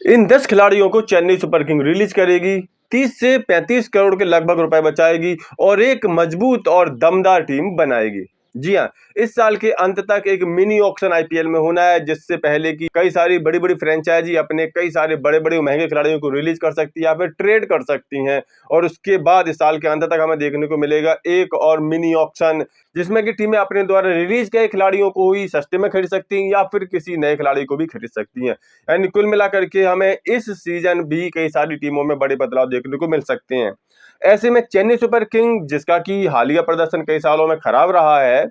इन 10 खिलाड़ियों को Chennai super king release करेगी, 30 से 35 करोड़ के लगभग रुपए बचाएगी और एक मजबूत और दमदार टीम बनाएगी। जी हाँ, इस साल के अंत तक एक मिनी ऑक्शन आईपीएल में होना है, जिससे पहले की कई सारी बड़ी बड़ी फ्रेंचाइजी अपने कई सारे बड़े बड़े महंगे खिलाड़ियों को रिलीज कर सकती है या फिर ट्रेड कर सकती हैं। और उसके बाद इस साल के अंत तक हमें देखने को मिलेगा एक और मिनी ऑक्शन, जिसमें कि टीमें अपने द्वारा रिलीज किए खिलाड़ियों को ही सस्ते में खरीद सकती हैं या फिर किसी नए खिलाड़ी को भी खरीद सकती हैं। यानी कुल मिलाकर के हमें इस सीजन भी कई सारी टीमों में बड़े बदलाव देखने को मिल सकते हैं। ऐसे में चेन्नई सुपर किंग, जिसका कि हालिया प्रदर्शन कई सालों में खराब रहा है,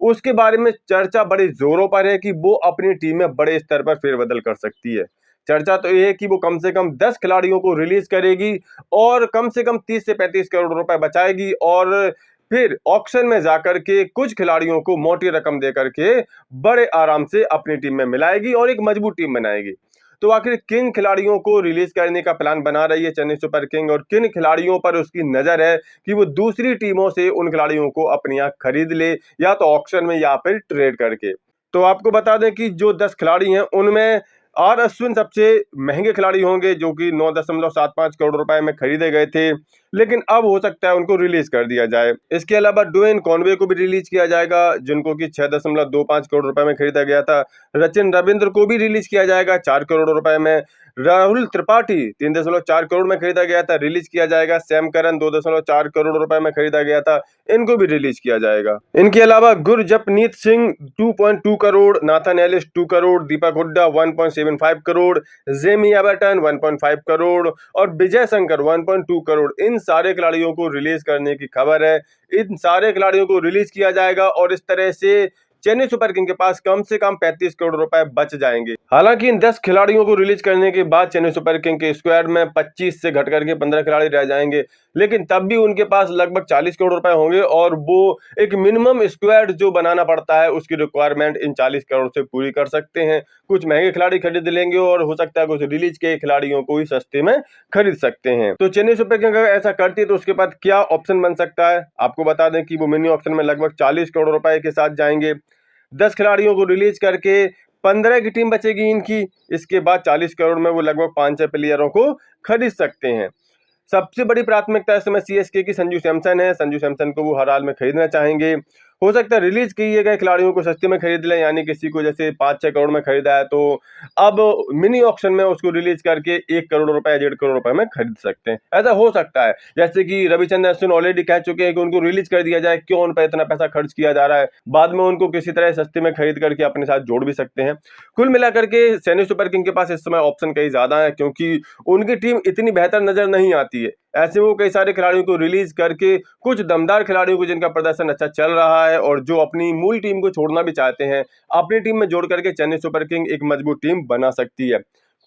उसके बारे में चर्चा बड़े जोरों पर है कि वो अपनी टीम में बड़े स्तर पर फेरबदल कर सकती है। चर्चा तो ये है कि वो कम से कम 10 खिलाड़ियों को रिलीज करेगी और कम से कम 30 से 35 करोड़ रुपए बचाएगी और फिर ऑक्शन में जाकर के कुछ खिलाड़ियों को मोटी रकम देकर के बड़े आराम से अपनी टीम में मिलाएगी और एक मजबूत टीम बनाएगी। तो आखिर किन खिलाड़ियों को रिलीज करने का प्लान बना रही है चेन्नई सुपर किंग और किन खिलाड़ियों पर उसकी नजर है कि वो दूसरी टीमों से उन खिलाड़ियों को अपने यहाँ खरीद ले, या तो ऑक्शन में या फिर ट्रेड करके। तो आपको बता दें कि जो 10 खिलाड़ी हैं उनमें आर अश्विन सबसे महंगे खिलाड़ी होंगे, जो कि 9.75 करोड़ रुपए में खरीदे गए थे, लेकिन अब हो सकता है उनको रिलीज कर दिया जाए। इसके अलावा ड्वेन कॉनवे को भी रिलीज किया जाएगा, जिनको कि 6.25 करोड़ रुपए में खरीदा गया था। सचिन रविंद्र को भी रिलीज किया जाएगा 4 करोड़ रुपए में। राहुल त्रिपाठी 3.4 करोड़ में खरीदा गया था, रिलीज किया जाएगा। सैम करन 2.4 करोड़ रुपए में खरीदा गया था, इनको भी रिलीज किया जाएगा। इनके अलावा गुरजपनीत सिंह 2.2 करोड़, नाथन एलिस 2 करोड़, दीपक हुड्डा 1.75 करोड़, जेमी एबर्टन 1.5 करोड़ और विजय शंकर 1.2 करोड़, इन सारे खिलाड़ियों को रिलीज करने की खबर है। इन सारे खिलाड़ियों को रिलीज किया जाएगा और इस तरह से चेन्नई सुपर किंग के पास कम से कम 35 करोड़ रुपए बच जाएंगे। हालांकि इन 10 खिलाड़ियों को रिलीज करने के बाद चेन्नई सुपर किंग के स्क्वाड में 25 से घट करके 15 खिलाड़ी रह जाएंगे, लेकिन तब भी उनके पास लगभग 40 करोड़ रुपए होंगे और वो एक मिनिमम स्क्वाड जो बनाना पड़ता है उसकी रिक्वायरमेंट इन 40 करोड़ से पूरी कर सकते हैं। कुछ महंगे खिलाड़ी खरीद लेंगे और हो सकता है कुछ रिलीज के खिलाड़ियों को ही सस्ते में खरीद सकते हैं। तो चेन्नई सुपर किंग अगर ऐसा करती है तो उसके बाद क्या ऑप्शन बन सकता है, आपको बता दें कि वो मिनी ऑप्शन में लगभग 40 करोड़ रुपए के साथ जाएंगे। 10 खिलाड़ियों को रिलीज करके 15 की टीम बचेगी इनकी। इसके बाद 40 करोड़ में वो लगभग 5-6 प्लेयरों को खरीद सकते हैं। सबसे बड़ी प्राथमिकता इस समय सीएसके की संजू सैमसन है। संजू सैमसन को वो हर हाल में खरीदना चाहेंगे। हो सकता है रिलीज किए गए खिलाड़ियों को सस्ते में खरीद लें, यानी किसी को जैसे 5-6 करोड़ में खरीदा है तो अब मिनी ऑक्शन में उसको रिलीज करके 1 करोड़ रुपए 1.5 करोड़ रुपए में खरीद सकते हैं। ऐसा हो सकता है, जैसे कि रविचंद्रन अश्विन ऑलरेडी कह चुके हैं कि उनको रिलीज कर दिया जाए, क्यों उन पर इतना पैसा खर्च किया जा रहा है, बाद में उनको किसी तरह सस्ते में खरीद करके अपने साथ जोड़ भी सकते हैं। कुल मिलाकर के चेन्नई सुपर किंग के पास इस समय ऑप्शन कई ज्यादा है, क्योंकि उनकी टीम इतनी बेहतर नजर नहीं आती है। ऐसे वो कई सारे खिलाड़ियों को रिलीज करके कुछ दमदार खिलाड़ियों को जिनका प्रदर्शन अच्छा चल रहा है और जो अपनी मूल टीम को छोड़ना भी चाहते हैं, अपनी टीम में जोड़ करके चेन्नई सुपर किंग एक मजबूत टीम बना सकती है।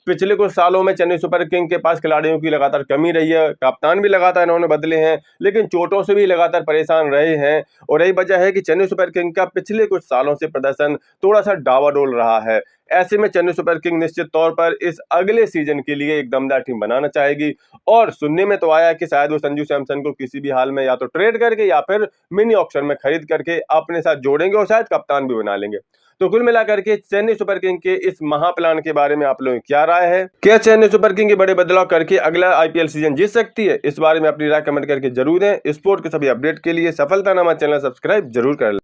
पिछले कुछ सालों में चेन्नई सुपर किंग के पास खिलाड़ियों की लगातार कमी रही है, कप्तान भी लगातार इन्होंने बदले हैं, लेकिन चोटों से भी लगातार परेशान रहे हैं और यही वजह है कि चेन्नई सुपर किंग का पिछले कुछ सालों से प्रदर्शन थोड़ा सा डावाडोल रहा है। ऐसे में चेन्नई सुपर किंग निश्चित तौर पर इस अगले सीजन के लिए एक दमदार टीम बनाना चाहेगी और सुनने में तो आया कि शायद वो संजू सैमसन को किसी भी हाल में या तो ट्रेड करके या फिर मिनी ऑक्शन में खरीद करके अपने साथ जोड़ेंगे और शायद कप्तान भी बना लेंगे। तो कुल मिलाकर के चेन्नई सुपर किंग के इस महाप्लान के बारे में आप लोगों की क्या राय है? क्या चेन्नई सुपर किंग के बड़े बदलाव करके अगला आईपीएल सीजन जीत सकती है? इस बारे में अपनी राय कमेंट करके जरूर दें। स्पोर्ट के सभी अपडेट के लिए सफलतानामा चैनल सब्सक्राइब जरूर कर लें।